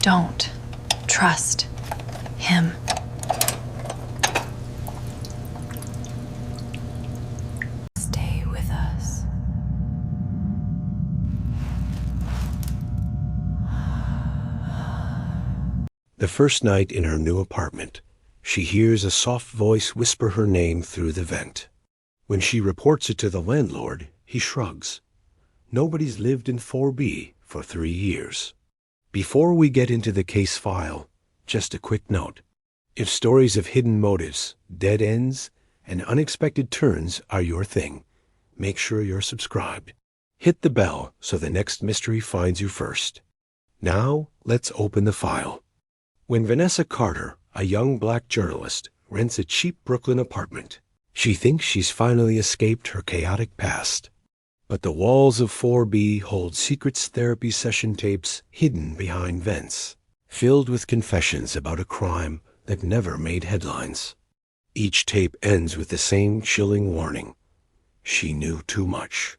don't trust him. Stay with us. The first night in her new apartment, she hears a soft voice whisper her name through the vent. When she reports it to the landlord, he shrugs. Nobody's lived in 4B for 3 years. Before we get into the case file, just a quick note. If stories of hidden motives, dead ends, and unexpected turns are your thing, make sure you're subscribed. Hit the bell so the next mystery finds you first. Now, let's open the file. When Vanessa Carter, a young black journalist, rents a cheap Brooklyn apartment, she thinks she's finally escaped her chaotic past. But the walls of 4B hold secret therapy session tapes hidden behind vents, filled with confessions about a crime that never made headlines. Each tape ends with the same chilling warning. She knew too much.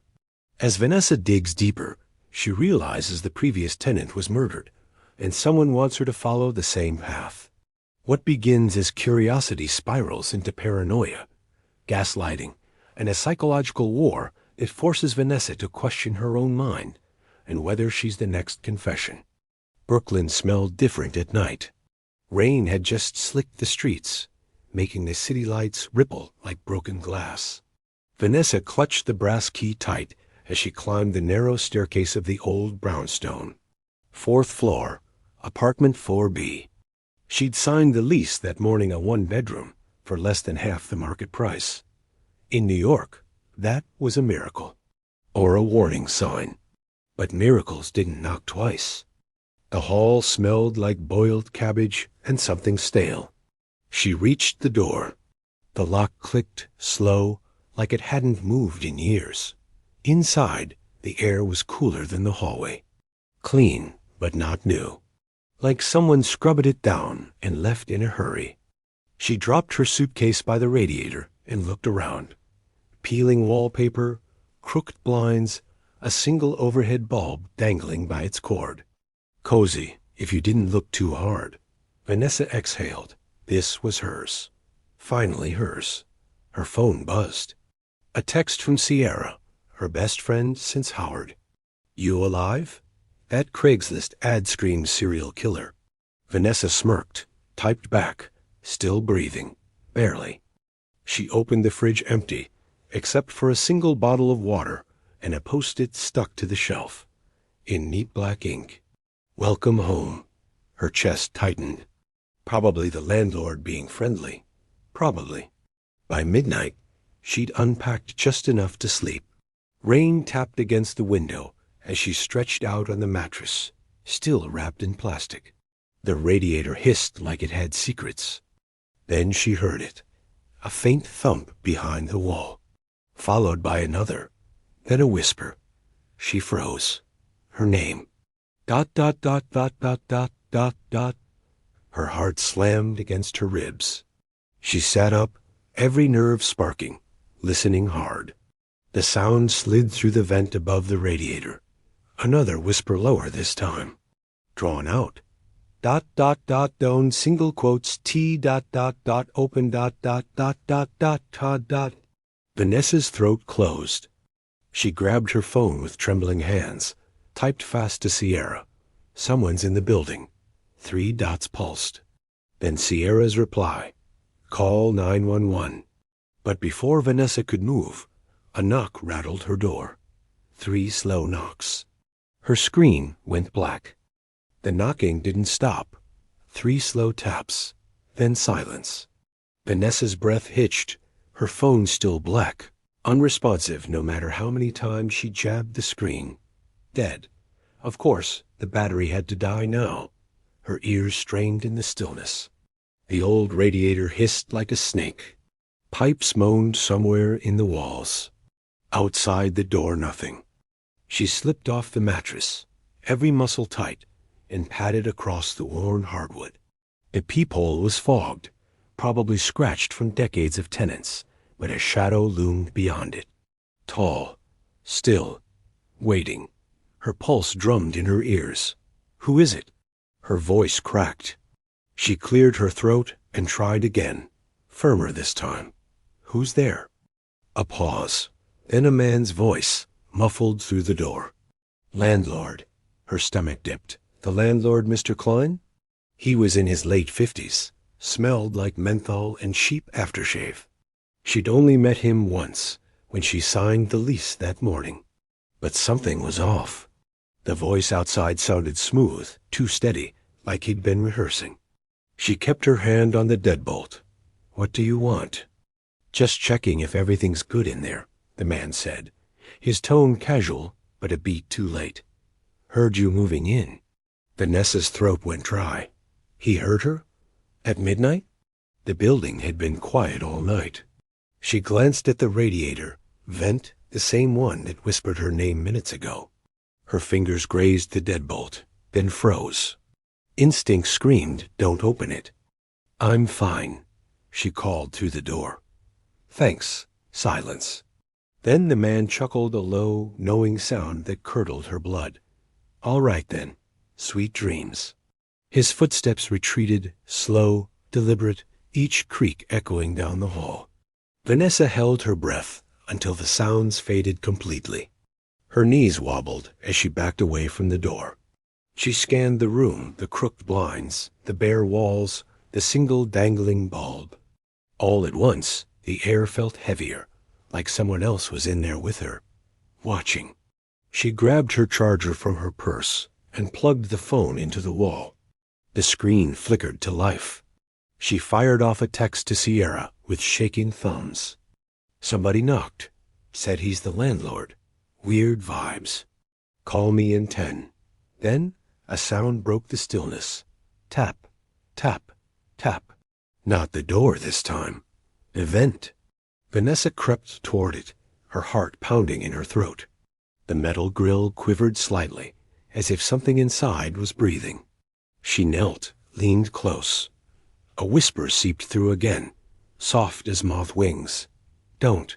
As Vanessa digs deeper, she realizes the previous tenant was murdered, and someone wants her to follow the same path. What begins as curiosity spirals into paranoia, gaslighting, and a psychological war. It forces Vanessa to question her own mind and whether she's the next confession. Brooklyn smelled different at night. Rain had just slicked the streets, making the city lights ripple like broken glass. Vanessa clutched the brass key tight as she climbed the narrow staircase of the old brownstone. 4th floor, apartment 4B. She'd signed the lease that morning, a 1-bedroom, for less than half the market price. In New York, that was a miracle, or a warning sign. But miracles didn't knock twice. The hall smelled like boiled cabbage and something stale. She reached the door. The lock clicked, slow, like it hadn't moved in years. Inside, the air was cooler than the hallway. Clean, but not new. Like someone scrubbed it down and left in a hurry. She dropped her suitcase by the radiator and looked around. Peeling wallpaper, crooked blinds, a single overhead bulb dangling by its cord. Cozy, if you didn't look too hard. Vanessa exhaled. This was hers. Finally hers. Her phone buzzed. A text from Sierra, her best friend since Howard. You alive? That Craigslist ad screamed serial killer. Vanessa smirked, typed back, still breathing, barely. She opened the fridge empty, except for a single bottle of water and a post-it stuck to the shelf, in neat black ink. Welcome home. Her chest tightened. Probably the landlord being friendly. Probably. By midnight, she'd unpacked just enough to sleep. Rain tapped against the window as she stretched out on the mattress, still wrapped in plastic. The radiator hissed like it had secrets. Then she heard it, a faint thump behind the wall, followed by another, then a whisper. She froze. Her name. ... Her heart slammed against her ribs. She sat up, every nerve sparking, listening hard. The sound slid through the vent above the radiator. Another whisper lower this time. Drawn out. ... Down single quotes T ... open ... Vanessa's throat closed. She grabbed her phone with trembling hands, typed fast to Sierra. Someone's in the building. 3 dots pulsed. Then Sierra's reply. Call 911. But before Vanessa could move, a knock rattled her door. 3 slow knocks. Her screen went black. The knocking didn't stop. 3 slow taps, then silence. Vanessa's breath hitched, her phone still black, unresponsive no matter how many times she jabbed the screen. Dead. Of course, the battery had to die now. Her ears strained in the stillness. The old radiator hissed like a snake. Pipes moaned somewhere in the walls. Outside the door, nothing. She slipped off the mattress, every muscle tight, and padded across the worn hardwood. The peephole was fogged, probably scratched from decades of tenants, but a shadow loomed beyond it. Tall, still, waiting. Her pulse drummed in her ears. Who is it? Her voice cracked. She cleared her throat and tried again, firmer this time. "Who's there?" A pause. Then a man's voice, muffled through the door. "Landlord." Her stomach dipped. "The landlord, Mr. Klein?" He was in his late 50s, smelled like menthol and cheap aftershave. She'd only met him once, when she signed the lease that morning. But something was off. The voice outside sounded smooth, too steady, like he'd been rehearsing. She kept her hand on the deadbolt. "What do you want?" "Just checking if everything's good in there," the man said, his tone casual, but a beat too late. "Heard you moving in." Vanessa's throat went dry. He heard her? At midnight? The building had been quiet all night. She glanced at the radiator, vent, the same one that whispered her name minutes ago. Her fingers grazed the deadbolt, then froze. Instinct screamed, "Don't open it." "I'm fine," she called through the door. "Thanks." Silence. Then the man chuckled a low, knowing sound that curdled her blood. "All right then. Sweet dreams." His footsteps retreated, slow, deliberate, each creak echoing down the hall. Vanessa held her breath until the sounds faded completely. Her knees wobbled as she backed away from the door. She scanned the room, the crooked blinds, the bare walls, the single dangling bulb. All at once, the air felt heavier, like someone else was in there with her, watching. She grabbed her charger from her purse and plugged the phone into the wall. The screen flickered to life. She fired off a text to Sierra with shaking thumbs. Somebody knocked. Said he's the landlord. Weird vibes. "Call me in 10. Then a sound broke the stillness. Tap, tap, tap. Not the door this time. The vent. Vanessa crept toward it, her heart pounding in her throat. The metal grill quivered slightly, as if something inside was breathing. She knelt, leaned close. A whisper seeped through again, soft as moth wings. "Don't.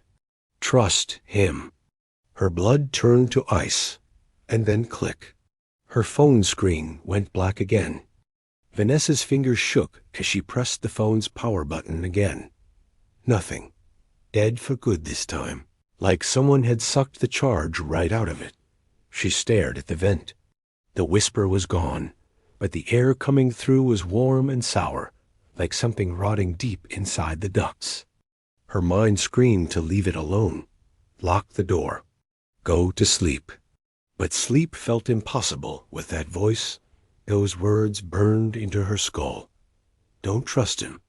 Trust him." Her blood turned to ice, and then click. Her phone screen went black again. Vanessa's fingers shook as she pressed the phone's power button again. Nothing. Dead for good this time, like someone had sucked the charge right out of it. She stared at the vent. The whisper was gone, but the air coming through was warm and sour, like something rotting deep inside the ducts. Her mind screamed to leave it alone. Lock the door. Go to sleep. But sleep felt impossible with that voice. Those words burned into her skull. Don't trust him.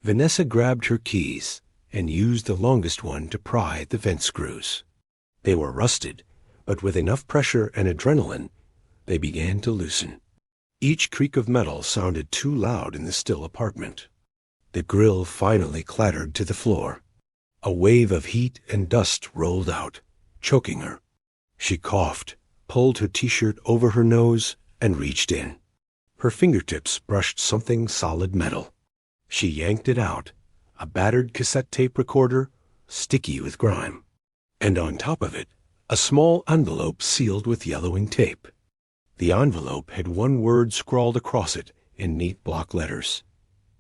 Vanessa grabbed her keys and used the longest one to pry at the vent screws. They were rusted, but with enough pressure and adrenaline, they began to loosen. Each creak of metal sounded too loud in the still apartment. The grill finally clattered to the floor. A wave of heat and dust rolled out, choking her. She coughed, pulled her t-shirt over her nose, and reached in. Her fingertips brushed something solid metal. She yanked it out, a battered cassette tape recorder, sticky with grime. And on top of it, a small envelope sealed with yellowing tape. The envelope had one word scrawled across it in neat block letters.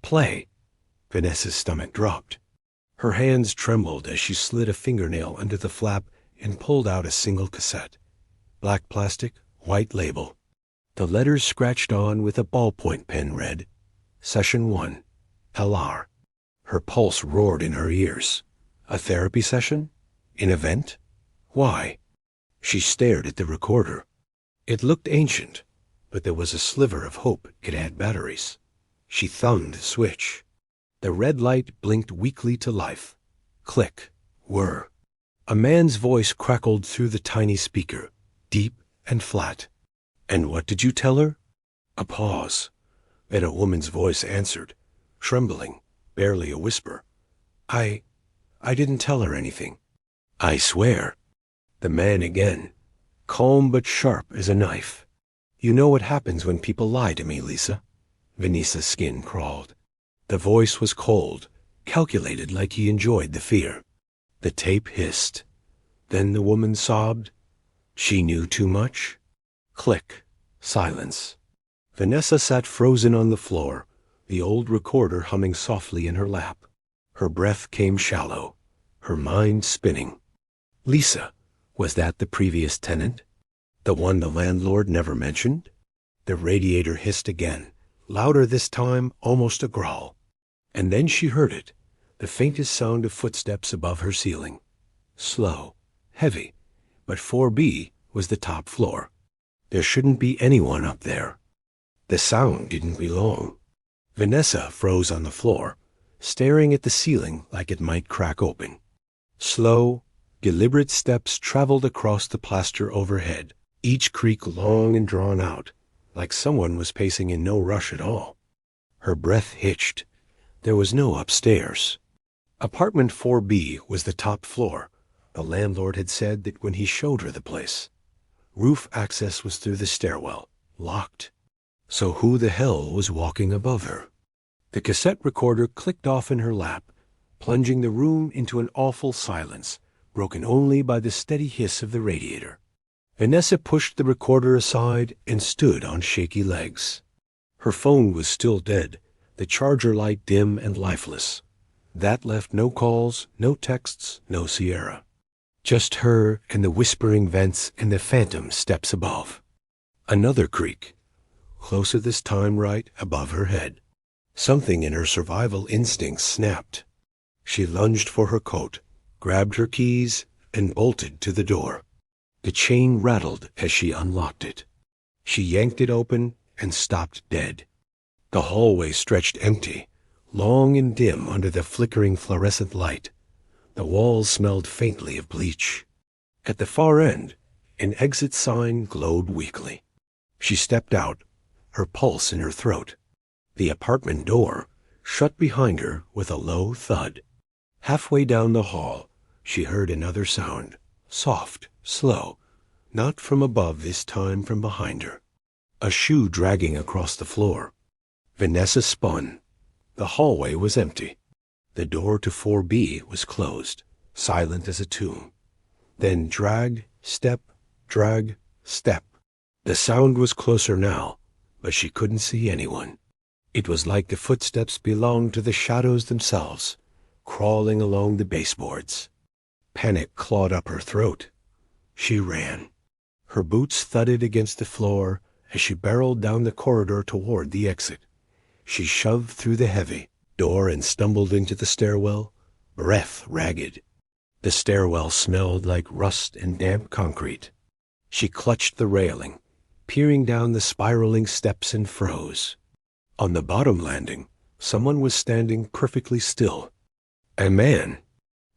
Play. Vanessa's stomach dropped. Her hands trembled as she slid a fingernail under the flap and pulled out a single cassette. Black plastic, white label. The letters scratched on with a ballpoint pen read, Session 1, LR. Her pulse roared in her ears. A therapy session? An event? Why? She stared at the recorder. It looked ancient, but there was a sliver of hope it had batteries. She thumbed the switch. The red light blinked weakly to life. Click. Whir. A man's voice crackled through the tiny speaker, deep and flat. "And what did you tell her?" A pause. Then a woman's voice answered, trembling, barely a whisper. I didn't tell her anything." "I swear." The man again, calm but sharp as a knife. "You know what happens when people lie to me, Lisa." Vanessa's skin crawled. The voice was cold, calculated like he enjoyed the fear. The tape hissed. Then the woman sobbed. She knew too much. Click. Silence. Vanessa sat frozen on the floor, the old recorder humming softly in her lap. Her breath came shallow, her mind spinning. Lisa, was that the previous tenant? The one the landlord never mentioned? The radiator hissed again, louder this time, almost a growl. And then she heard it, the faintest sound of footsteps above her ceiling. Slow, heavy, but 4B was the top floor. There shouldn't be anyone up there. The sound didn't belong. Vanessa froze on the floor, staring at the ceiling like it might crack open. Slow, deliberate steps traveled across the plaster overhead, each creak long and drawn out, like someone was pacing in no rush at all. Her breath hitched. There was no upstairs. Apartment 4B was the top floor. The landlord had said that when he showed her the place. Roof access was through the stairwell, locked. So who the hell was walking above her? The cassette recorder clicked off in her lap, plunging the room into an awful silence, broken only by the steady hiss of the radiator. Vanessa pushed the recorder aside and stood on shaky legs. Her phone was still dead, the charger light dim and lifeless. That left no calls, no texts, no Sierra. Just her and the whispering vents and the phantom steps above. Another creak, closer this time right above her head. Something in her survival instincts snapped. She lunged for her coat, grabbed her keys, and bolted to the door. The chain rattled as she unlocked it. She yanked it open and stopped dead. The hallway stretched empty, long and dim under the flickering fluorescent light. The walls smelled faintly of bleach. At the far end, an exit sign glowed weakly. She stepped out, her pulse in her throat. The apartment door shut behind her with a low thud. Halfway down the hall, she heard another sound, soft, slow, not from above this time from behind her. A shoe dragging across the floor. Vanessa spun. The hallway was empty. The door to 4B was closed, silent as a tomb. Then drag, step, drag, step. The sound was closer now, but she couldn't see anyone. It was like the footsteps belonged to the shadows themselves, crawling along the baseboards. Panic clawed up her throat. She ran. Her boots thudded against the floor as she barreled down the corridor toward the exit. She shoved through the heavy door and stumbled into the stairwell, breath ragged. The stairwell smelled like rust and damp concrete. She clutched the railing, peering down the spiraling steps, and froze. On the bottom landing, someone was standing perfectly still. A man,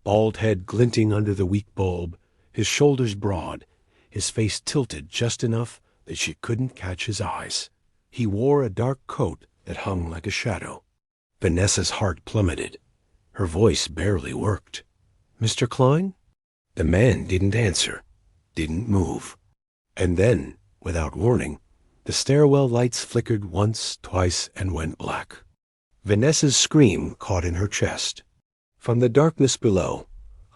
bald head glinting under the weak bulb, his shoulders broad, his face tilted just enough that she couldn't catch his eyes. He wore a dark coat that hung like a shadow. Vanessa's heart plummeted. Her voice barely worked. "Mr. Klein?" The man didn't answer, didn't move. And then, without warning, the stairwell lights flickered once, twice, and went black. Vanessa's scream caught in her chest. From the darkness below,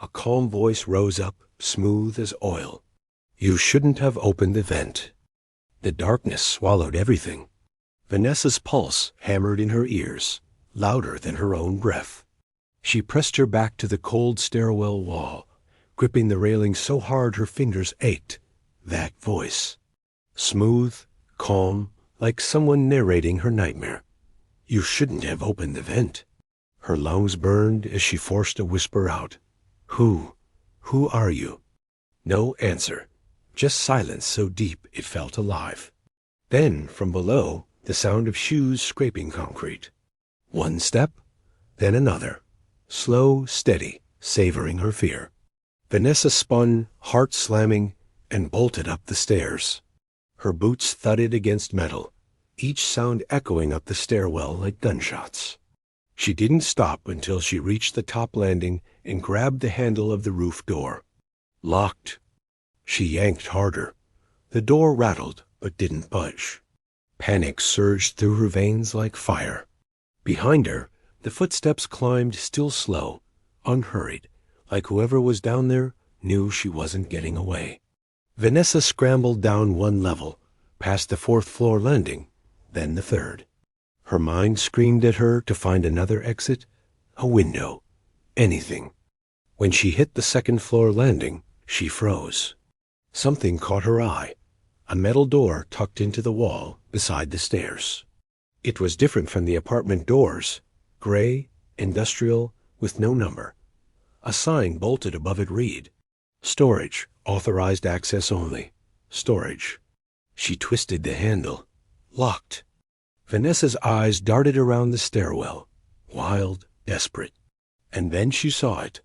a calm voice rose up, smooth as oil. "You shouldn't have opened the vent." The darkness swallowed everything. Vanessa's pulse hammered in her ears, louder than her own breath. She pressed her back to the cold stairwell wall, gripping the railing so hard her fingers ached. That voice. Smooth, calm, like someone narrating her nightmare. "You shouldn't have opened the vent." Her lungs burned as she forced a whisper out. Who are you?" No answer, just silence so deep it felt alive. Then, from below, the sound of shoes scraping concrete. One step, then another. Slow, steady, savoring her fear. Vanessa spun, heart slamming, and bolted up the stairs. Her boots thudded against metal, each sound echoing up the stairwell like gunshots. She didn't stop until she reached the top landing and grabbed the handle of the roof door. Locked. She yanked harder. The door rattled, but didn't budge. Panic surged through her veins like fire. Behind her, the footsteps climbed still slow, unhurried, like whoever was down there knew she wasn't getting away. Vanessa scrambled down one level, past the fourth-floor landing, then the third. Her mind screamed at her to find another exit, a window, anything. When she hit the second-floor landing, she froze. Something caught her eye, a metal door tucked into the wall beside the stairs. It was different from the apartment doors, gray, industrial, with no number. A sign bolted above it read, "Storage, authorized access only. Storage." She twisted the handle. Locked. Vanessa's eyes darted around the stairwell, wild, desperate. And then she saw it,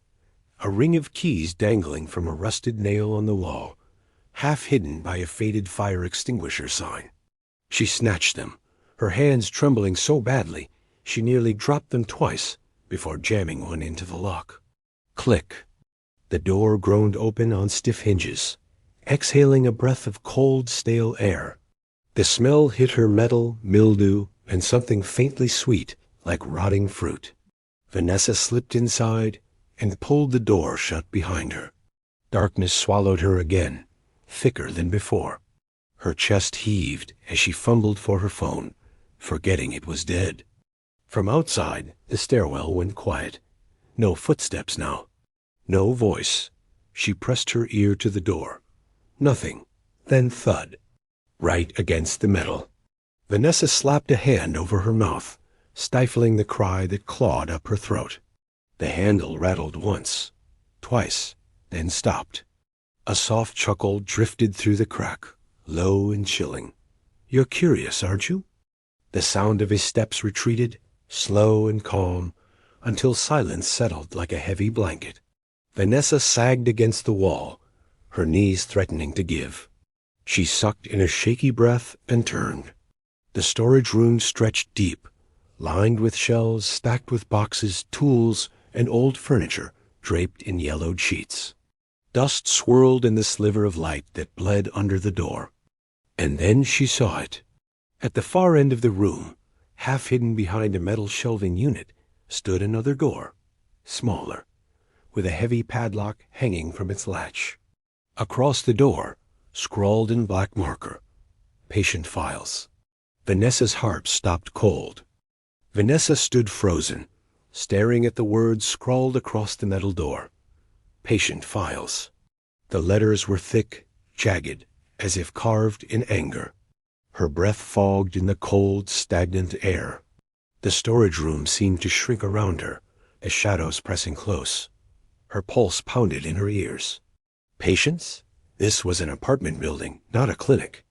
a ring of keys dangling from a rusted nail on the wall, half hidden by a faded fire extinguisher sign. She snatched them, her hands trembling so badly she nearly dropped them twice before jamming one into the lock. Click. The door groaned open on stiff hinges, exhaling a breath of cold, stale air. The smell hit her metal, mildew, and something faintly sweet, like rotting fruit. Vanessa slipped inside and pulled the door shut behind her. Darkness swallowed her again, thicker than before. Her chest heaved as she fumbled for her phone, forgetting it was dead. From outside, the stairwell went quiet. No footsteps now. No voice. She pressed her ear to the door. Nothing. Then thud. Right against the metal. Vanessa slapped a hand over her mouth, stifling the cry that clawed up her throat. The handle rattled once, twice, then stopped. A soft chuckle drifted through the crack, low and chilling. "You're curious, aren't you?" The sound of his steps retreated, slow and calm, until silence settled like a heavy blanket. Vanessa sagged against the wall, her knees threatening to give. She sucked in a shaky breath and turned. The storage room stretched deep, lined with shelves stacked with boxes, tools, and old furniture draped in yellowed sheets. Dust swirled in the sliver of light that bled under the door. And then she saw it. At the far end of the room, half hidden behind a metal shelving unit, stood another door, smaller, with a heavy padlock hanging from its latch. Across the door, scrawled in black marker, "Patient files." Vanessa's heart stopped cold. Vanessa stood frozen, staring at the words scrawled across the metal door. "Patient files." The letters were thick, jagged, as if carved in anger. Her breath fogged in the cold, stagnant air. The storage room seemed to shrink around her, as shadows pressing close. Her pulse pounded in her ears. Patients? This was an apartment building, not a clinic.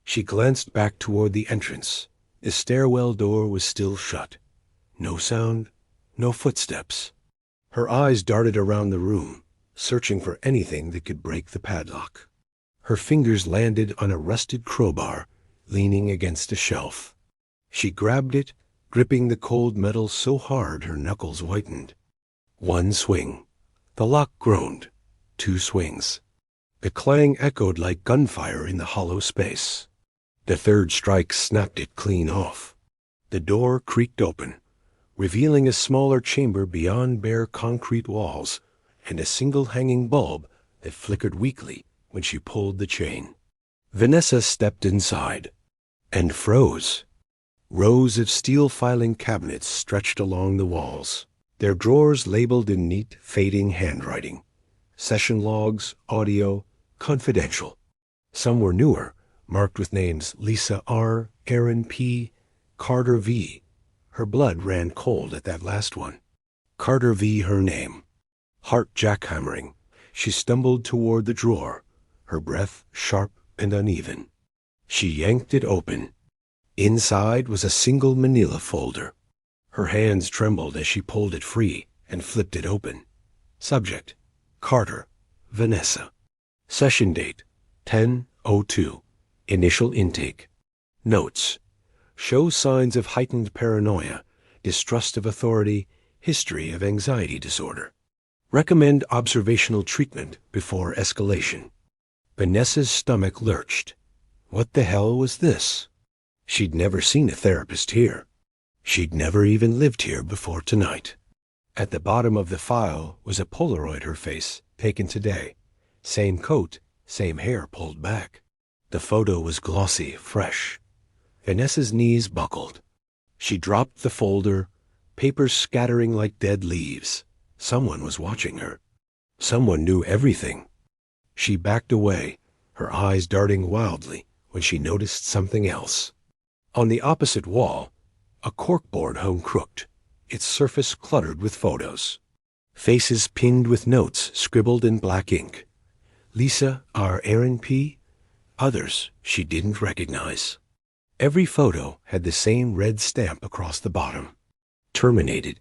She glanced back toward the entrance. The stairwell door was still shut. No sound, no footsteps. Her eyes darted around the room, searching for anything that could break the padlock. Her fingers landed on a rusted crowbar leaning against a shelf. She grabbed it, gripping the cold metal so hard her knuckles whitened. One swing. The lock groaned. 2 swings. The clang echoed like gunfire in the hollow space. The third strike snapped it clean off. The door creaked open, revealing a smaller chamber beyond bare concrete walls and a single hanging bulb that flickered weakly when she pulled the chain. Vanessa stepped inside and froze. Rows of steel filing cabinets stretched along the walls, their drawers labeled in neat, fading handwriting. Session logs, audio, confidential. Some were newer, marked with names Lisa R., Aaron P., Carter V. Her blood ran cold at that last one. Carter V. her name. Heart jackhammering, she stumbled toward the drawer, her breath sharp and uneven. She yanked it open. Inside was a single manila folder. Her hands trembled as she pulled it free and flipped it open. Subject: Carter, Vanessa. Session date: 10/02. Initial intake. Notes: show signs of heightened paranoia, distrust of authority, history of anxiety disorder. Recommend observational treatment before escalation. Vanessa's stomach lurched. What the hell was this? She'd never seen a therapist here. She'd never even lived here before tonight. At the bottom of the file was a Polaroid her face, taken today. Same coat, same hair pulled back. The photo was glossy, fresh. Vanessa's knees buckled. She dropped the folder, papers scattering like dead leaves. Someone was watching her. Someone knew everything. She backed away, her eyes darting wildly when she noticed something else. On the opposite wall, a corkboard hung crooked, its surface cluttered with photos. Faces pinned with notes scribbled in black ink. Lisa R. Aaron P. Others she didn't recognize. Every photo had the same red stamp across the bottom. Terminated.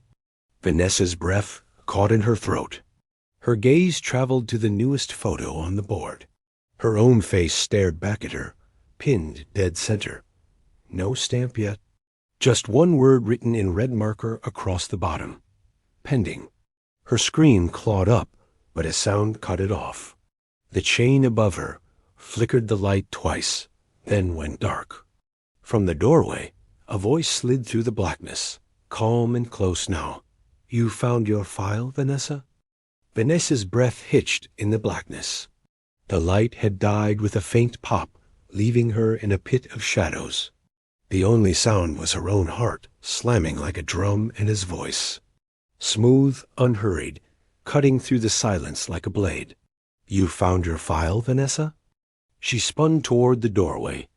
Vanessa's breath caught in her throat. Her gaze traveled to the newest photo on the board. Her own face stared back at her, pinned dead center. No stamp yet. Just one word written in red marker across the bottom. Pending. Her screen clawed up, but a sound cut it off. The chain above her flickered the light twice, then went dark. From the doorway, a voice slid through the blackness, calm and close now. "You found your file, Vanessa?" Vanessa's breath hitched in the blackness. The light had died with a faint pop, leaving her in a pit of shadows. The only sound was her own heart, slamming like a drum, and his voice. Smooth, unhurried, cutting through the silence like a blade. "You found your file, Vanessa?" She spun toward the doorway,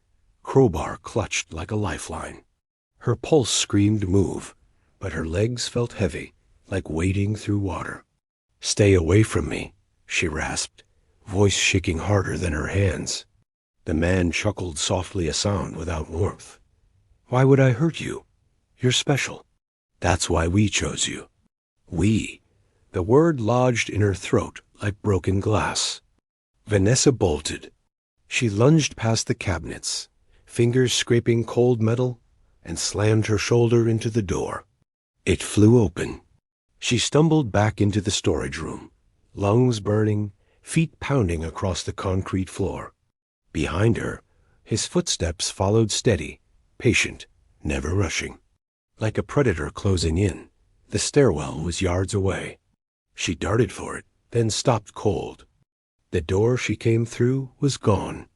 crowbar clutched like a lifeline. Her pulse screamed move, but her legs felt heavy, like wading through water. "Stay away from me," she rasped, voice shaking harder than her hands. The man chuckled softly, a sound without warmth. "Why would I hurt you? You're special. That's why we chose you." "We." The word lodged in her throat like broken glass. Vanessa bolted. She lunged past the cabinets, fingers scraping cold metal, and slammed her shoulder into the door. It flew open. She stumbled back into the storage room, lungs burning, feet pounding across the concrete floor. Behind her, his footsteps followed steady, patient, never rushing. Like a predator closing in, the stairwell was yards away. She darted for it, then stopped cold. The door she came through was gone.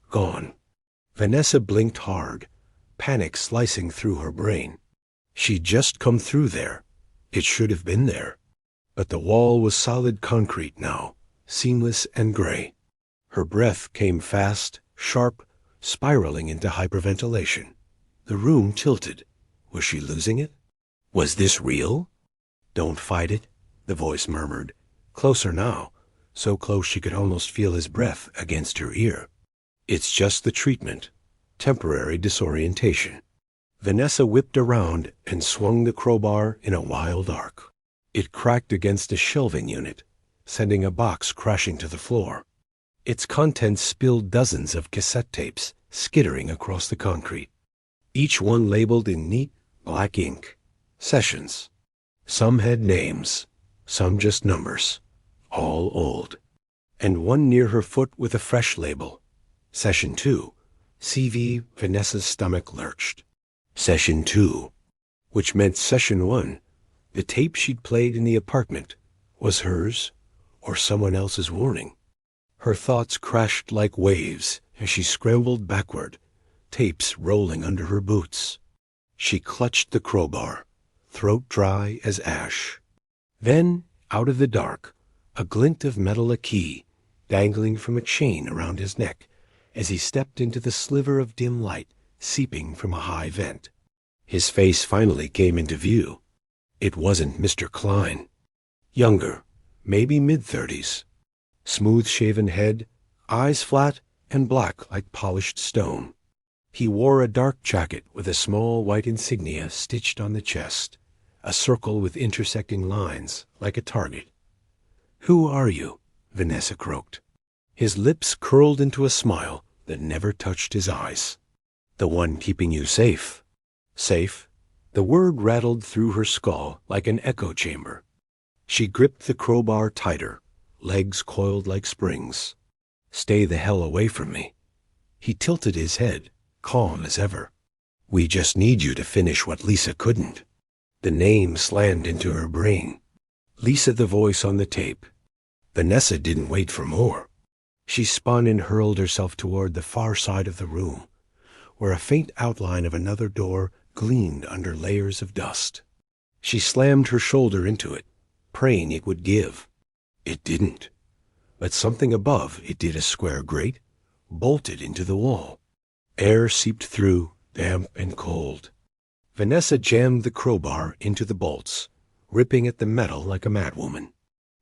Gone. Vanessa blinked hard, panic slicing through her brain. She'd just come through there. It should have been there. But the wall was solid concrete now, seamless and gray. Her breath came fast, sharp, spiraling into hyperventilation. The room tilted. Was she losing it? Was this real? "Don't fight it," the voice murmured. Closer now, so close she could almost feel his breath against her ear. "It's just the treatment. Temporary disorientation." Vanessa whipped around and swung the crowbar in a wild arc. It cracked against a shelving unit, sending a box crashing to the floor. Its contents spilled dozens of cassette tapes, skittering across the concrete. Each one labeled in neat, black ink. Sessions. Some had names, some just numbers, all old. And one near her foot with a fresh label. Session 2. CV. Vanessa's stomach lurched. Session 2. Which meant Session 1, the tape she'd played in the apartment, was hers or someone else's warning. Her thoughts crashed like waves as she scrambled backward, tapes rolling under her boots. She clutched the crowbar, throat dry as ash. Then, out of the dark, a glint of metal, a key, dangling from a chain around his neck as he stepped into the sliver of dim light seeping from a high vent. His face finally came into view. It wasn't Mr. Klein. Younger, maybe mid-30s. Smooth-shaven head, eyes flat and black like polished stone. He wore a dark jacket with a small white insignia stitched on the chest, a circle with intersecting lines like a target. "Who are you?" Vanessa croaked. His lips curled into a smile that never touched his eyes. "The one keeping you safe." Safe? The word rattled through her skull like an echo chamber. She gripped the crowbar tighter, legs coiled like springs. "Stay the hell away from me." He tilted his head, calm as ever. "We just need you to finish what Lisa couldn't." The name slammed into her brain. Lisa, the voice on the tape. Vanessa didn't wait for more. She spun and hurled herself toward the far side of the room, where a faint outline of another door gleamed under layers of dust. She slammed her shoulder into it, praying it would give. It didn't. But something above it did a square grate, bolted into the wall. Air seeped through, damp and cold. Vanessa jammed the crowbar into the bolts, ripping at the metal like a madwoman.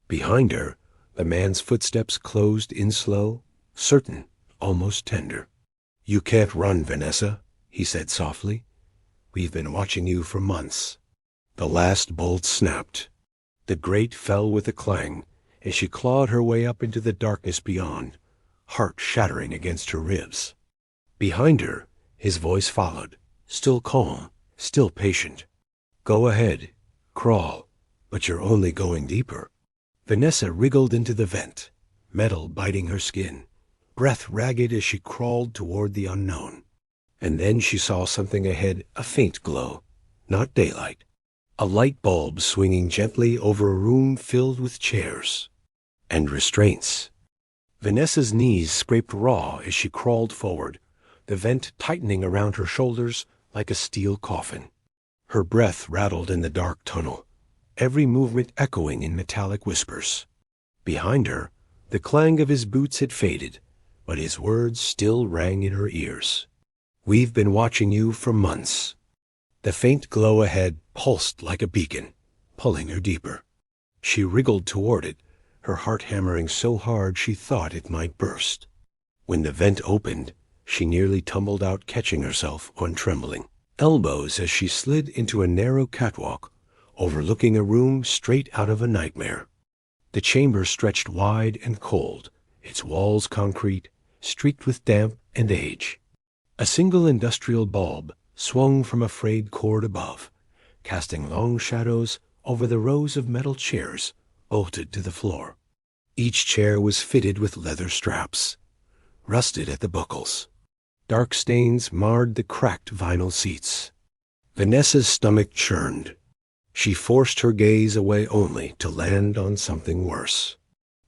Behind her, the man's footsteps closed in slow, certain, almost tender. "You can't run, Vanessa," he said softly. "We've been watching you for months." The last bolt snapped. The grate fell with a clang as she clawed her way up into the darkness beyond, heart shattering against her ribs. Behind her, his voice followed, still calm, still patient. "Go ahead. Crawl. But you're only going deeper." Vanessa wriggled into the vent, metal biting her skin, breath ragged as she crawled toward the unknown. And then she saw something ahead, a faint glow, not daylight. A light bulb swinging gently over a room filled with chairs and restraints. Vanessa's knees scraped raw as she crawled forward, the vent tightening around her shoulders like a steel coffin. Her breath rattled in the dark tunnel, every movement echoing in metallic whispers. Behind her, the clang of his boots had faded, but his words still rang in her ears. "We've been watching you for months." The faint glow ahead pulsed like a beacon, pulling her deeper. She wriggled toward it, her heart hammering so hard she thought it might burst. When the vent opened, she nearly tumbled out, catching herself on trembling elbows as she slid into a narrow catwalk overlooking a room straight out of a nightmare. The chamber stretched wide and cold, its walls concrete, streaked with damp and age. A single industrial bulb swung from a frayed cord above, casting long shadows over the rows of metal chairs bolted to the floor. Each chair was fitted with leather straps, rusted at the buckles. Dark stains marred the cracked vinyl seats. Vanessa's stomach churned. She forced her gaze away only to land on something worse.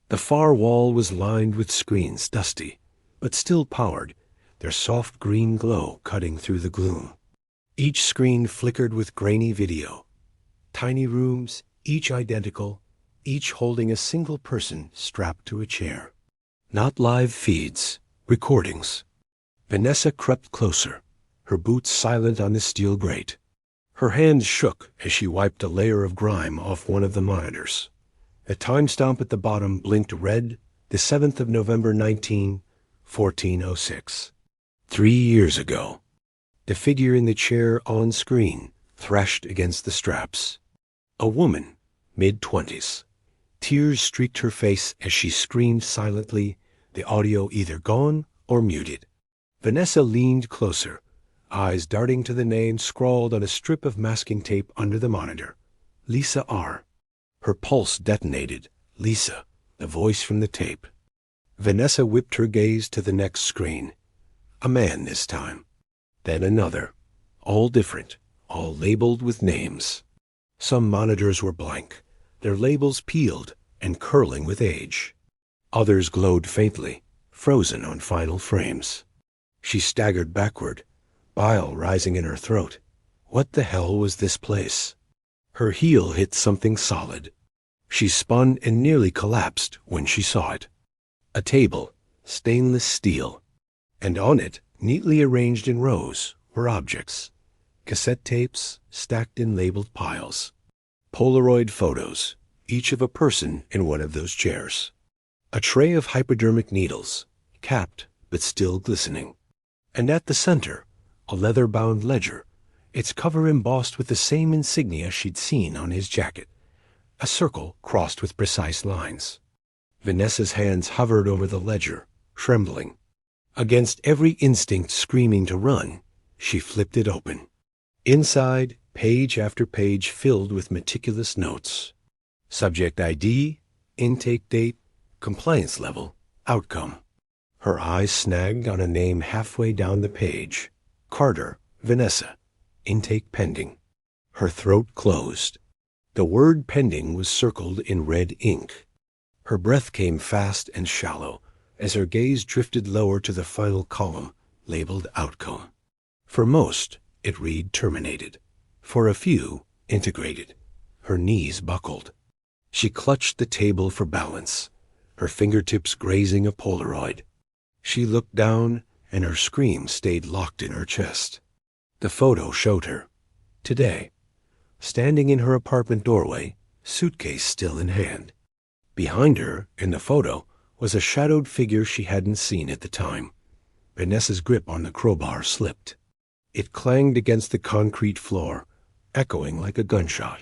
The far wall was lined with screens, dusty, but still powered, their soft green glow cutting through the gloom. Each screen flickered with grainy video. Tiny rooms, each identical, each holding a single person strapped to a chair. Not live feeds, recordings. Vanessa crept closer, her boots silent on the steel grate. Her hands shook as she wiped a layer of grime off one of the monitors. A timestamp at the bottom blinked red, the 7th of November 1406. 3 years ago. The figure in the chair on screen thrashed against the straps. A woman, mid-20s. Tears streaked her face as she screamed silently, the audio either gone or muted. Vanessa leaned closer, eyes darting to the name scrawled on a strip of masking tape under the monitor. Lisa R. Her pulse detonated. Lisa, the voice from the tape. Vanessa whipped her gaze to the next screen. A man this time. Then another. All different, all labeled with names. Some monitors were blank, their labels peeled and curling with age. Others glowed faintly, frozen on final frames. She staggered backward, bile rising in her throat. What the hell was this place? Her heel hit something solid. She spun and nearly collapsed when she saw it. A table, stainless steel, and on it, neatly arranged in rows, were objects. Cassette tapes stacked in labeled piles. Polaroid photos, each of a person in one of those chairs. A tray of hypodermic needles, capped but still glistening. And at the center, a leather-bound ledger, its cover embossed with the same insignia she'd seen on his jacket, a circle crossed with precise lines. Vanessa's hands hovered over the ledger, trembling. Against every instinct screaming to run, she flipped it open. Inside, page after page filled with meticulous notes. Subject ID, intake date, compliance level, outcome. Her eyes snagged on a name halfway down the page. Carter, Vanessa. Intake pending. Her throat closed. The word pending was circled in red ink. Her breath came fast and shallow as her gaze drifted lower to the final column, labeled outcome. For most, it read terminated. For a few, integrated. Her knees buckled. She clutched the table for balance, her fingertips grazing a Polaroid. She looked down, and her scream stayed locked in her chest. The photo showed her, today, standing in her apartment doorway, suitcase still in hand. Behind her, in the photo, was a shadowed figure she hadn't seen at the time. Vanessa's grip on the crowbar slipped. It clanged against the concrete floor, echoing like a gunshot.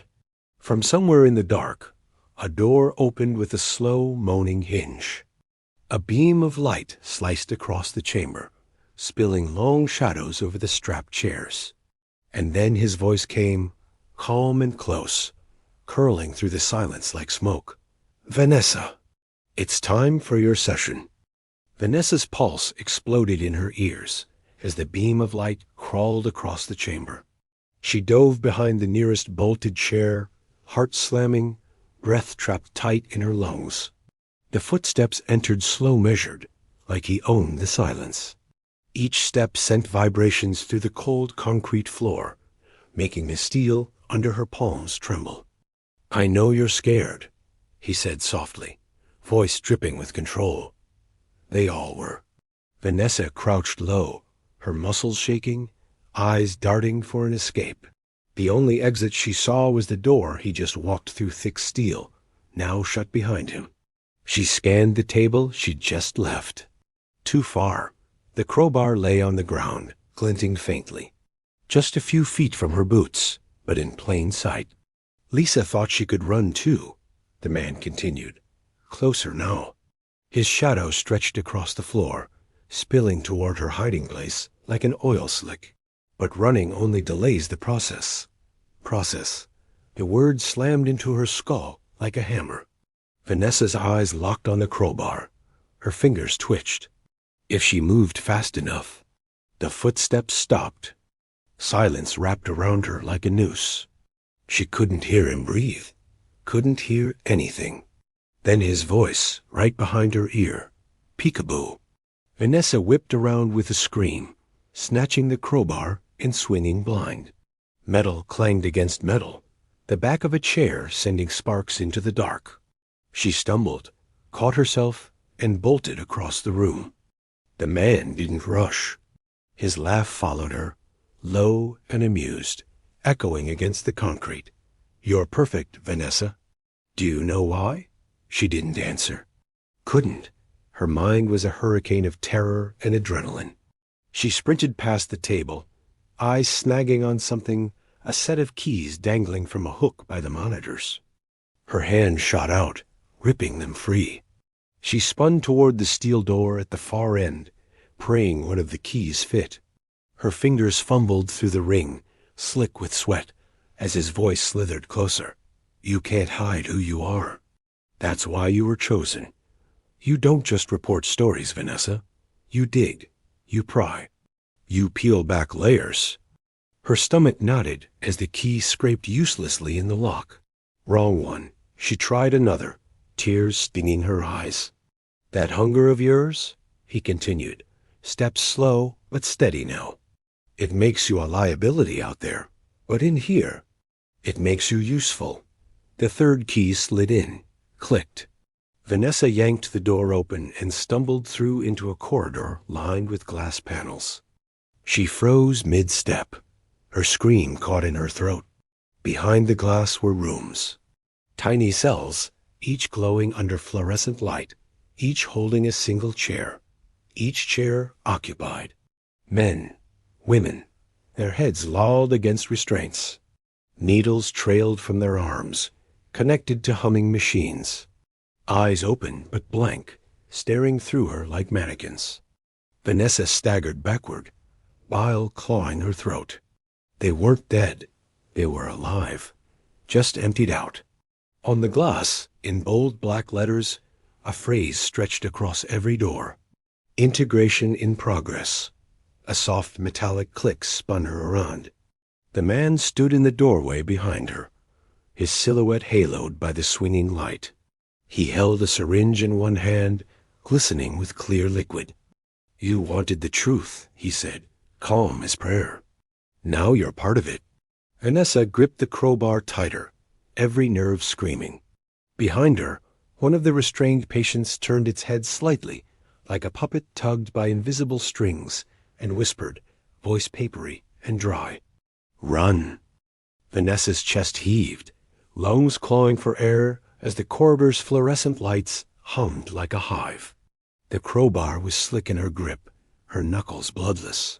From somewhere in the dark, a door opened with a slow, moaning hinge. A beam of light sliced across the chamber, spilling long shadows over the strapped chairs. And then his voice came, calm and close, curling through the silence like smoke. "Vanessa, it's time for your session." Vanessa's pulse exploded in her ears as the beam of light crawled across the chamber. She dove behind the nearest bolted chair, heart slamming, breath trapped tight in her lungs. The footsteps entered slow measured, like he owned the silence. Each step sent vibrations through the cold concrete floor, making the steel under her palms tremble. "I know you're scared," he said softly, voice dripping with control. They all were. Vanessa crouched low, her muscles shaking, eyes darting for an escape. The only exit she saw was the door he just walked through thick steel, now shut behind him. She scanned the table she'd just left. Too far. The crowbar lay on the ground, glinting faintly. Just a few feet from her boots, but in plain sight. Lisa thought she could run too, the man continued. Closer now. His shadow stretched across the floor, spilling toward her hiding place like an oil slick. But running only delays the process. Process. The word slammed into her skull like a hammer. Vanessa's eyes locked on the crowbar. Her fingers twitched. If she moved fast enough. The footsteps stopped. Silence wrapped around her like a noose. She couldn't hear him breathe. Couldn't hear anything. Then his voice, right behind her ear. Peekaboo. Vanessa whipped around with a scream, snatching the crowbar and swinging blind. Metal clanged against metal, the back of a chair sending sparks into the dark. She stumbled, caught herself, and bolted across the room. The man didn't rush. His laugh followed her, low and amused, echoing against the concrete. "You're perfect, Vanessa." "Do you know why?" She didn't answer. Couldn't. Her mind was a hurricane of terror and adrenaline. She sprinted past the table, eyes snagging on something, a set of keys dangling from a hook by the monitors. Her hand shot out, ripping them free. She spun toward the steel door at the far end, praying one of the keys fit. Her fingers fumbled through the ring, slick with sweat, as his voice slithered closer. "You can't hide who you are. That's why you were chosen. You don't just report stories, Vanessa. You dig. You pry. You peel back layers." Her stomach knotted as the key scraped uselessly in the lock. Wrong one. She tried another, tears stinging her eyes. "That hunger of yours," he continued, steps slow but steady now. "It makes you a liability out there, but in here, it makes you useful." The third key slid in, clicked. Vanessa yanked the door open and stumbled through into a corridor lined with glass panels. She froze mid-step. Her scream caught in her throat. Behind the glass were rooms. Tiny cells, each glowing under fluorescent light, each holding a single chair, each chair occupied. Men, women, their heads lolled against restraints. Needles trailed from their arms, connected to humming machines. Eyes open but blank, staring through her like mannequins. Vanessa staggered backward, bile clawing her throat. They weren't dead. They were alive, just emptied out. On the glass, in bold black letters, a phrase stretched across every door. "Integration in progress." A soft metallic click spun her around. The man stood in the doorway behind her, his silhouette haloed by the swinging light. He held a syringe in one hand, glistening with clear liquid. "You wanted the truth," he said, calm as prayer. Now you're part of it. Vanessa gripped the crowbar tighter, every nerve screaming. Behind her, one of the restrained patients turned its head slightly, like a puppet tugged by invisible strings, and whispered, voice papery and dry, "Run." Vanessa's chest heaved, lungs clawing for air as the corridor's fluorescent lights hummed like a hive. The crowbar was slick in her grip, her knuckles bloodless.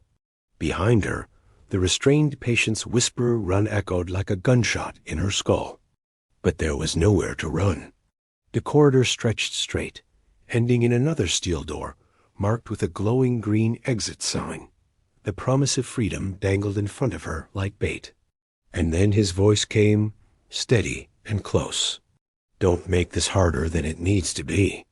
Behind her, the restrained patient's whisper run echoed like a gunshot in her skull. But there was nowhere to run. The corridor stretched straight, ending in another steel door, marked with a glowing green exit sign. The promise of freedom dangled in front of her like bait. And then his voice came, steady and close. "Don't make this harder than it needs to be."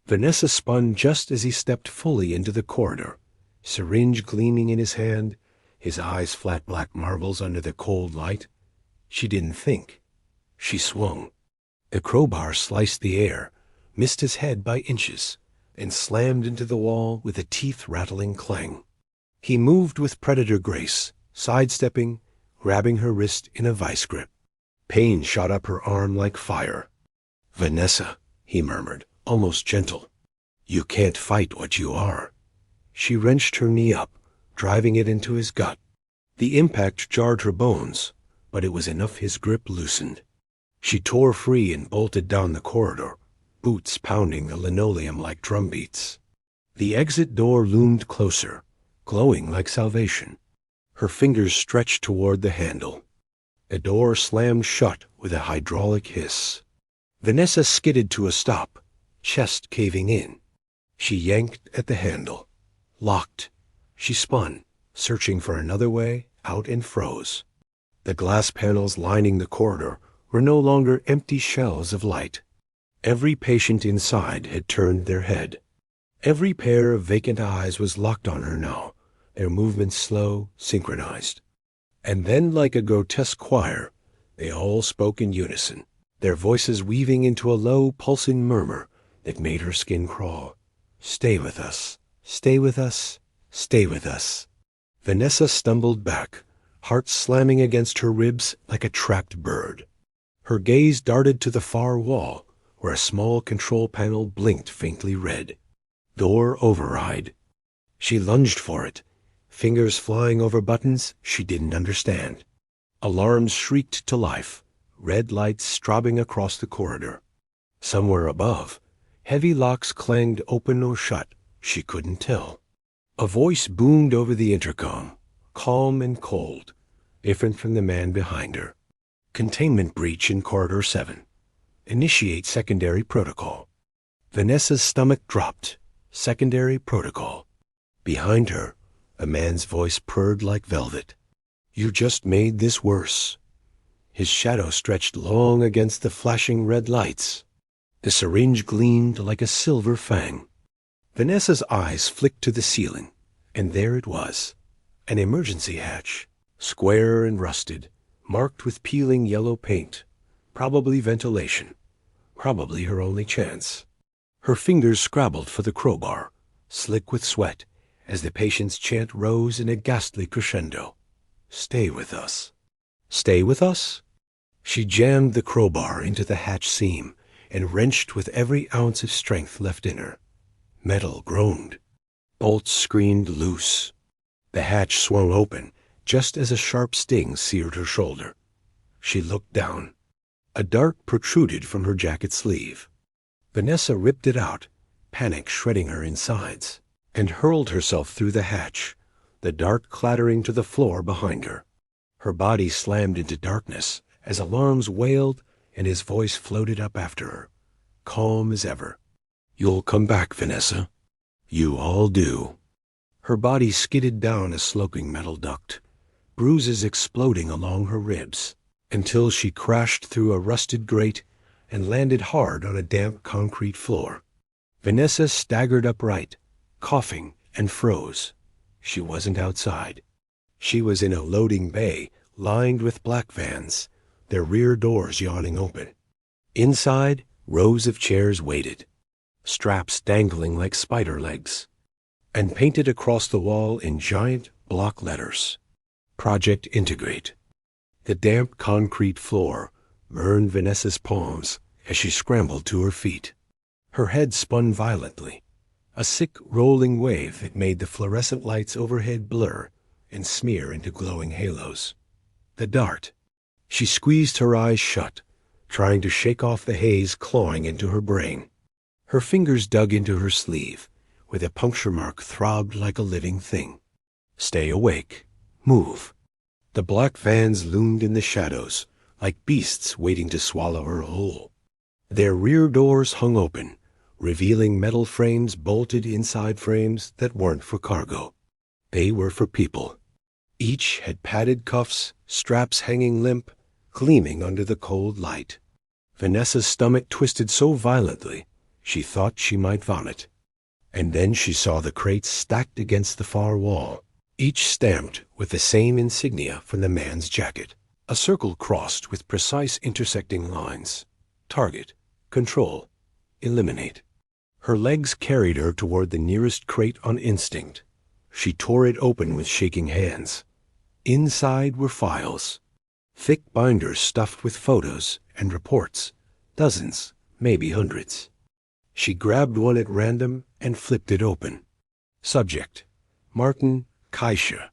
Vanessa spun just as he stepped fully into the corridor, syringe gleaming in his hand, his eyes flat black marbles under the cold light. She didn't think. She swung. The crowbar sliced the air, missed his head by inches, and slammed into the wall with a teeth-rattling clang. He moved with predator grace, sidestepping, grabbing her wrist in a vice grip. Pain shot up her arm like fire. "Vanessa," he murmured, almost gentle. "You can't fight what you are." She wrenched her knee up, driving it into his gut. The impact jarred her bones, but it was enough his grip loosened. She tore free and bolted down the corridor, boots pounding the linoleum like drumbeats. The exit door loomed closer, glowing like salvation. Her fingers stretched toward the handle. The door slammed shut with a hydraulic hiss. Vanessa skidded to a stop, chest caving in. She yanked at the handle. Locked. She spun, searching for another way out, and froze. The glass panels lining the corridor were no longer empty shells of light. Every patient inside had turned their head. Every pair of vacant eyes was locked on her now, their movements slow, synchronized. And then, like a grotesque choir, they all spoke in unison, their voices weaving into a low, pulsing murmur that made her skin crawl. "Stay with us. Stay with us. Stay with us." Vanessa stumbled back, heart slamming against her ribs like a trapped bird. Her gaze darted to the far wall, where a small control panel blinked faintly red. Door override. She lunged for it, fingers flying over buttons she didn't understand. Alarms shrieked to life, red lights strobing across the corridor. Somewhere above, heavy locks clanged open or shut, she couldn't tell. A voice boomed over the intercom, calm and cold, different from the man behind her. "Containment breach in Corridor 7. Initiate secondary protocol." Vanessa's stomach dropped. Secondary protocol. Behind her, a man's voice purred like velvet. "You just made this worse." His shadow stretched long against the flashing red lights. The syringe gleamed like a silver fang. Vanessa's eyes flicked to the ceiling, and there it was, an emergency hatch, square and rusted, marked with peeling yellow paint, probably ventilation, probably her only chance. Her fingers scrabbled for the crowbar, slick with sweat, as the patient's chant rose in a ghastly crescendo. "Stay with us. Stay with us?" She jammed the crowbar into the hatch seam and wrenched with every ounce of strength left in her. Metal groaned. Bolts screamed loose. The hatch swung open just as a sharp sting seared her shoulder. She looked down. A dart protruded from her jacket sleeve. Vanessa ripped it out, panic shredding her insides, and hurled herself through the hatch, the dart clattering to the floor behind her. Her body slammed into darkness as alarms wailed and his voice floated up after her, calm as ever. "You'll come back, Vanessa. You all do." Her body skidded down a sloping metal duct, bruises exploding along her ribs, until she crashed through a rusted grate and landed hard on a damp concrete floor. Vanessa staggered upright, coughing, and froze. She wasn't outside. She was in a loading bay lined with black vans, their rear doors yawning open. Inside, rows of chairs waited, straps dangling like spider legs, and painted across the wall in giant, block letters. Project Integrate. The damp concrete floor burned Vanessa's palms as she scrambled to her feet. Her head spun violently, a sick rolling wave that made the fluorescent lights overhead blur and smear into glowing halos. The dart. She squeezed her eyes shut, trying to shake off the haze clawing into her brain. Her fingers dug into her sleeve, where the puncture mark throbbed like a living thing. Stay awake. Move. The black vans loomed in the shadows, like beasts waiting to swallow her whole. Their rear doors hung open, revealing metal frames bolted inside frames that weren't for cargo. They were for people. Each had padded cuffs, straps hanging limp, gleaming under the cold light. Vanessa's stomach twisted so violently she thought she might vomit. And then she saw the crates stacked against the far wall, each stamped with the same insignia from the man's jacket. A circle crossed with precise intersecting lines. Target, control, eliminate. Her legs carried her toward the nearest crate on instinct. She tore it open with shaking hands. Inside were files. Thick binders stuffed with photos and reports. Dozens, maybe hundreds. She grabbed one at random and flipped it open. Subject, Martin Kaisha.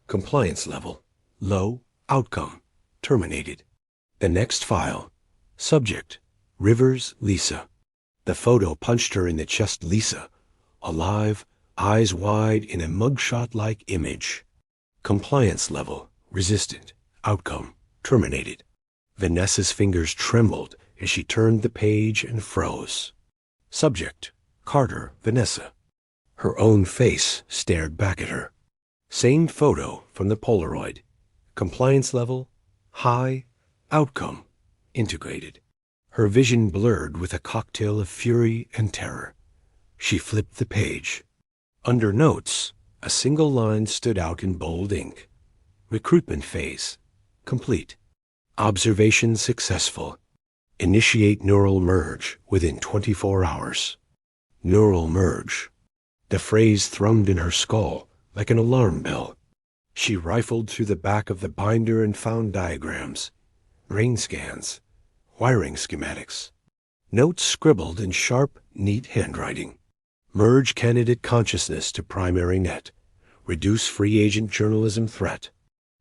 Compliance level, low. Outcome, terminated. The next file. Subject, Rivers Lisa. The photo punched her in the chest. Lisa, alive, eyes wide in a mugshot-like image. Compliance level, resistant. Outcome, terminated. Vanessa's fingers trembled as she turned the page and froze. Subject, Carter, Vanessa. Her own face stared back at her. Same photo from the Polaroid. Compliance level, high. Outcome, integrated. Her vision blurred with a cocktail of fury and terror. She flipped the page. Under notes, a single line stood out in bold ink. Recruitment phase, complete. Observation successful. Initiate neural merge within 24 hours. Neural merge. The phrase thrummed in her skull like an alarm bell. She rifled through the back of the binder and found diagrams, brain scans, wiring schematics, notes scribbled in sharp, neat handwriting. Merge candidate consciousness to primary net. Reduce free agent journalism threat.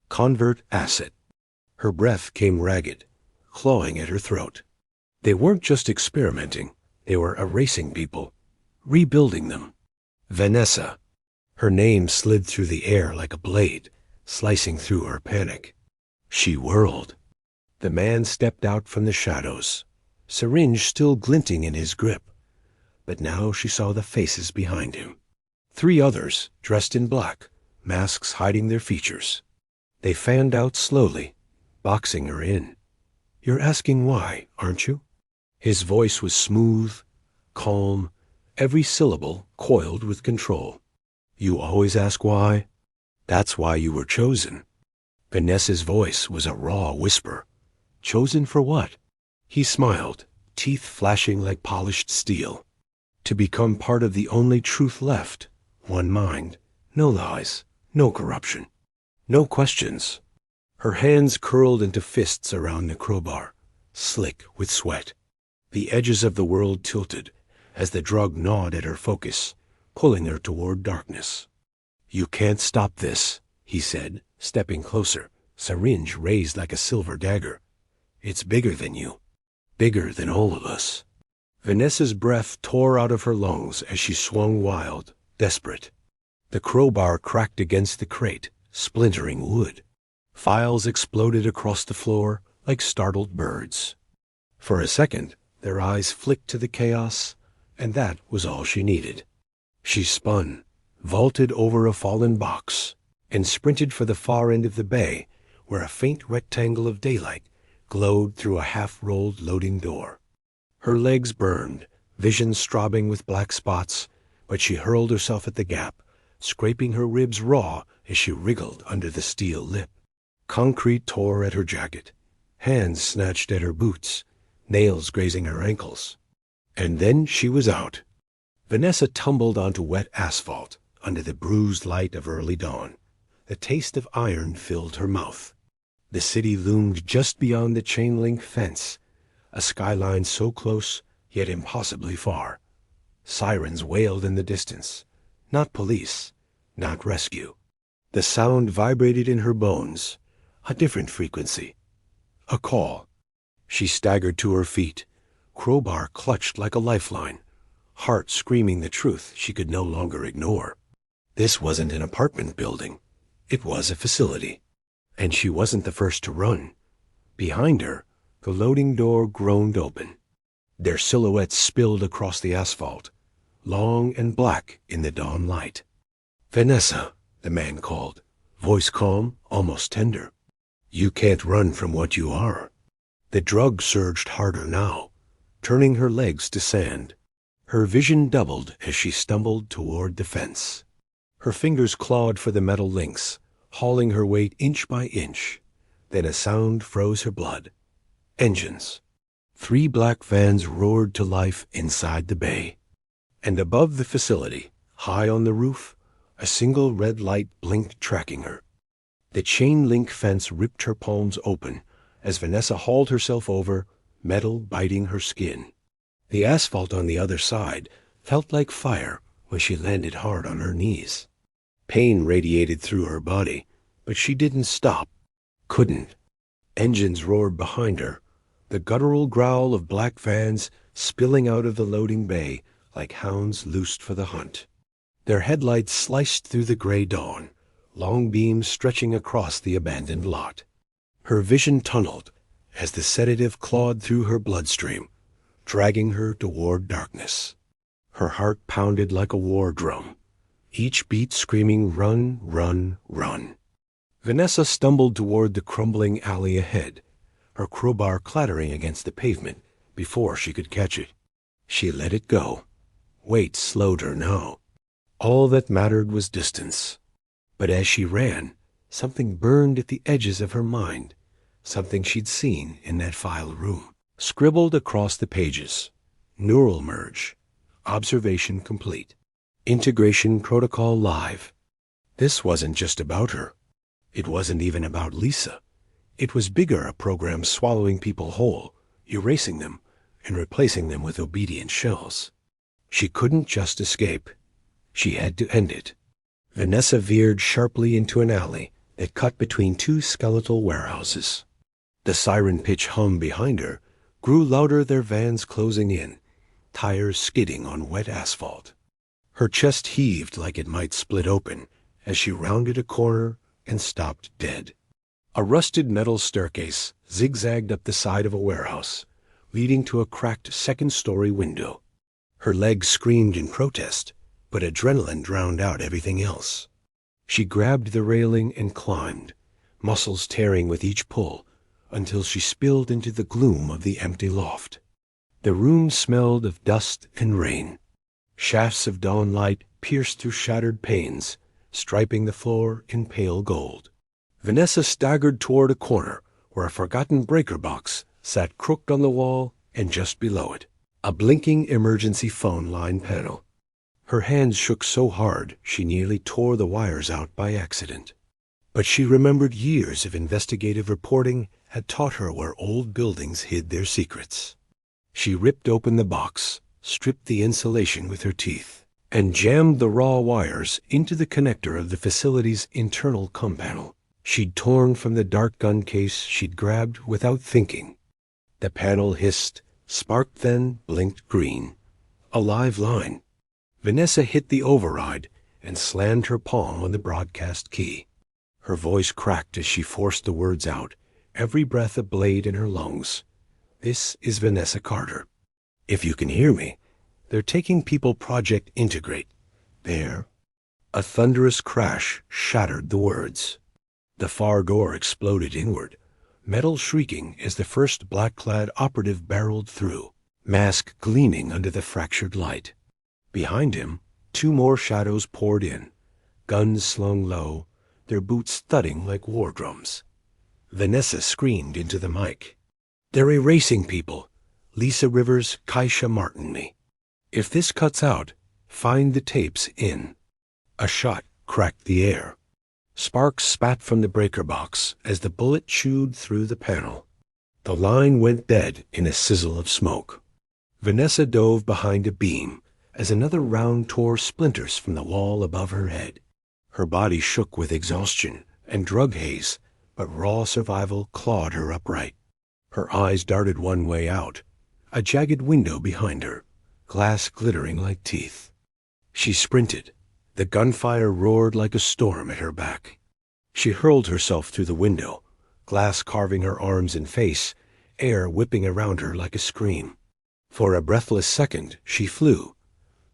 Convert asset. Her breath came ragged, clawing at her throat. They weren't just experimenting. They were erasing people, rebuilding them. Vanessa. Her name slid through the air like a blade, slicing through her panic. She whirled. The man stepped out from the shadows, syringe still glinting in his grip. But now she saw the faces behind him. 3 others, dressed in black, masks hiding their features. They fanned out slowly, boxing her in. "You're asking why, aren't you?" His voice was smooth, calm, every syllable coiled with control. "You always ask why? That's why you were chosen." Vanessa's voice was a raw whisper. Chosen for what? He smiled, teeth flashing like polished steel. To become part of the only truth left. One mind. No lies. No corruption. No questions. Her hands curled into fists around the crowbar, slick with sweat. The edges of the world tilted as the drug gnawed at her focus, pulling her toward darkness. "You can't stop this," he said, stepping closer, syringe raised like a silver dagger. "It's bigger than you. Bigger than all of us." Vanessa's breath tore out of her lungs as she swung wild, desperate. The crowbar cracked against the crate, splintering wood. Files exploded across the floor like startled birds. For a second, their eyes flicked to the chaos, and that was all she needed. She spun, vaulted over a fallen box, and sprinted for the far end of the bay, where a faint rectangle of daylight glowed through a half-rolled loading door. Her legs burned, vision strobing with black spots, but she hurled herself at the gap, scraping her ribs raw as she wriggled under the steel lip. Concrete tore at her jacket. Hands snatched at her boots, nails grazing her ankles. And then she was out. Vanessa tumbled onto wet asphalt under the bruised light of early dawn. The taste of iron filled her mouth. The city loomed just beyond the chain-link fence, a skyline so close, yet impossibly far. Sirens wailed in the distance. Not police, not rescue. The sound vibrated in her bones, a different frequency. A call. She staggered to her feet, crowbar clutched like a lifeline, heart screaming the truth she could no longer ignore. This wasn't an apartment building. It was a facility. And she wasn't the first to run. Behind her, the loading door groaned open. Their silhouettes spilled across the asphalt, long and black in the dawn light. "Vanessa," the man called, voice calm, almost tender. "You can't run from what you are." The drug surged harder now, turning her legs to sand. Her vision doubled as she stumbled toward the fence. Her fingers clawed for the metal links, hauling her weight inch by inch. Then a sound froze her blood. Engines. 3 black vans roared to life inside the bay. And above the facility, high on the roof, a single red light blinked, tracking her. The chain-link fence ripped her palms open as Vanessa hauled herself over, metal biting her skin. The asphalt on the other side felt like fire when she landed hard on her knees. Pain radiated through her body, but she didn't stop. Couldn't. Engines roared behind her, the guttural growl of black vans spilling out of the loading bay like hounds loosed for the hunt. Their headlights sliced through the gray dawn, long beams stretching across the abandoned lot. Her vision tunneled as the sedative clawed through her bloodstream, dragging her toward darkness. Her heart pounded like a war drum, each beat screaming, "Run, run, run." Vanessa stumbled toward the crumbling alley ahead, her crowbar clattering against the pavement before she could catch it. She let it go. Weight slowed her now. All that mattered was distance. But as she ran, something burned at the edges of her mind, something she'd seen in that file room. Scribbled across the pages. Neural merge. Observation complete. Integration protocol live. This wasn't just about her. It wasn't even about Lisa. It was bigger, a program swallowing people whole, erasing them, and replacing them with obedient shells. She couldn't just escape. She had to end it. Vanessa veered sharply into an alley that cut between 2 skeletal warehouses. The siren pitch hum behind her grew louder, their vans closing in, tires skidding on wet asphalt. Her chest heaved like it might split open as she rounded a corner and stopped dead. A rusted metal staircase zigzagged up the side of a warehouse, leading to a cracked second-story window. Her legs screamed in protest, but adrenaline drowned out everything else. She grabbed the railing and climbed, muscles tearing with each pull, until she spilled into the gloom of the empty loft. The room smelled of dust and rain. Shafts of dawn light pierced through shattered panes, striping the floor in pale gold. Vanessa staggered toward a corner where a forgotten breaker box sat crooked on the wall, and just below it, a blinking emergency phone line panel. Her hands shook so hard she nearly tore the wires out by accident. But she remembered years of investigative reporting had taught her where old buildings hid their secrets. She ripped open the box, stripped the insulation with her teeth, and jammed the raw wires into the connector of the facility's internal COM panel. She'd torn from the dart gun case she'd grabbed without thinking. The panel hissed, sparked, then blinked green. A live line. Vanessa hit the override and slammed her palm on the broadcast key. Her voice cracked as she forced the words out, every breath a blade in her lungs. "This is Vanessa Carter. If you can hear me, they're taking people Project Integrate. There." A thunderous crash shattered the words. The far door exploded inward, metal shrieking as the first black-clad operative barreled through, mask gleaming under the fractured light. Behind him, 2 more shadows poured in, guns slung low, their boots thudding like war drums. Vanessa screamed into the mic. "They're erasing people. Lisa Rivers, Kaisha Martin me. If this cuts out, find the tapes in." A shot cracked the air. Sparks spat from the breaker box as the bullet chewed through the panel. The line went dead in a sizzle of smoke. Vanessa dove behind a beam as another round tore splinters from the wall above her head. Her body shook with exhaustion and drug haze, but raw survival clawed her upright. Her eyes darted one way out, a jagged window behind her, glass glittering like teeth. She sprinted. The gunfire roared like a storm at her back. She hurled herself through the window, glass carving her arms and face, air whipping around her like a scream. For a breathless second, she flew.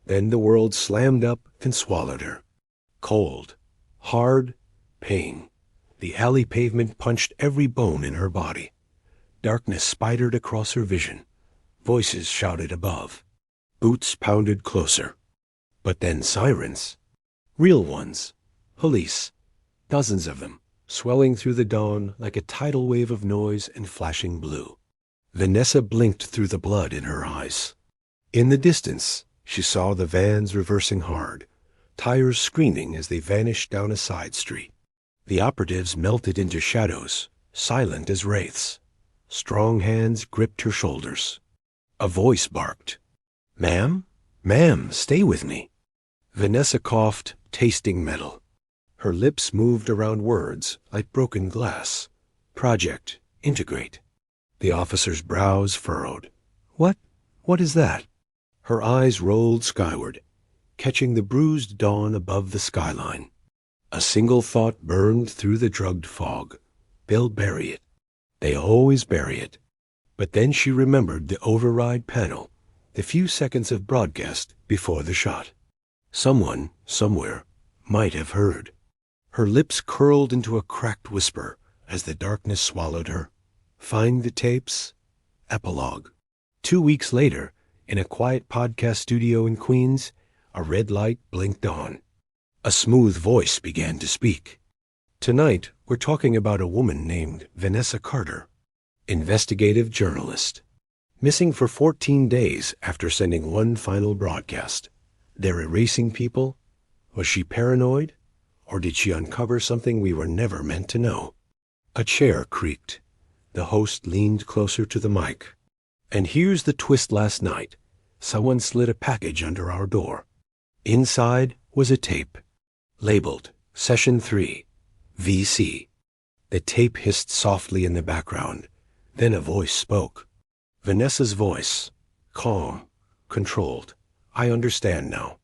Then the world slammed up and swallowed her. Cold, hard, pain. The alley pavement punched every bone in her body. Darkness spidered across her vision. Voices shouted above. Boots pounded closer. But then sirens. Real ones. Police. Dozens of them, swelling through the dawn like a tidal wave of noise and flashing blue. Vanessa blinked through the blood in her eyes. In the distance, she saw the vans reversing hard, tires screaming as they vanished down a side street. The operatives melted into shadows, silent as wraiths. Strong hands gripped her shoulders. A voice barked. "Ma'am? Ma'am, stay with me." Vanessa coughed, tasting metal. Her lips moved around words like broken glass. Project, integrate. The officer's brows furrowed. What is that? Her eyes rolled skyward, catching the bruised dawn above the skyline. A single thought burned through the drugged fog. They'll bury it. They always bury it. But then she remembered the override panel, the few seconds of broadcast before the shot. Someone, somewhere, might have heard. Her lips curled into a cracked whisper as the darkness swallowed her. Find the tapes. Epilogue. 2 weeks later, in a quiet podcast studio in Queens, a red light blinked on. A smooth voice began to speak. Tonight, we're talking about a woman named Vanessa Carter, investigative journalist, missing for 14 days after sending one final broadcast. They're erasing people. Was she paranoid? Or did she uncover something we were never meant to know? A chair creaked. The host leaned closer to the mic. And here's the twist last night. Someone slid a package under our door. Inside was a tape, labeled Session 3, VC. The tape hissed softly in the background. Then a voice spoke. Vanessa's voice, calm, controlled. I understand now.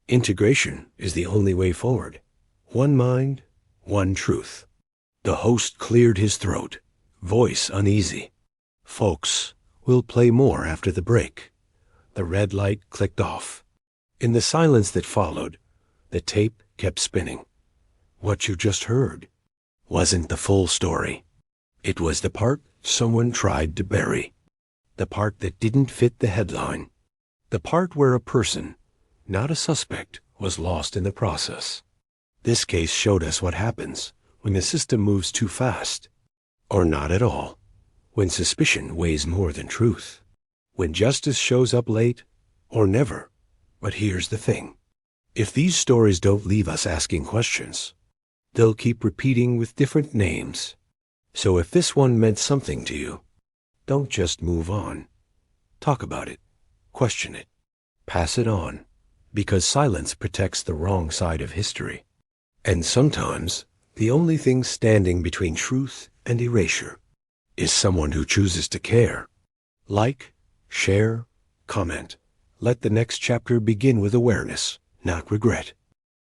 Integration is the only way forward. One mind, one truth. The host cleared his throat, voice uneasy. Folks, we'll play more after the break. The red light clicked off. In the silence that followed, the tape kept spinning. What you just heard wasn't the full story. It was the part someone tried to bury. The part that didn't fit the headline. The part where a person, not a suspect, was lost in the process. This case showed us what happens when the system moves too fast, or not at all, when suspicion weighs more than truth, when justice shows up late, or never. But here's the thing. If these stories don't leave us asking questions, they'll keep repeating with different names. So if this one meant something to you, don't just move on. Talk about it. Question it. Pass it on. Because silence protects the wrong side of history. And sometimes, the only thing standing between truth and erasure is someone who chooses to care. Like, share, comment. Let the next chapter begin with awareness, not regret.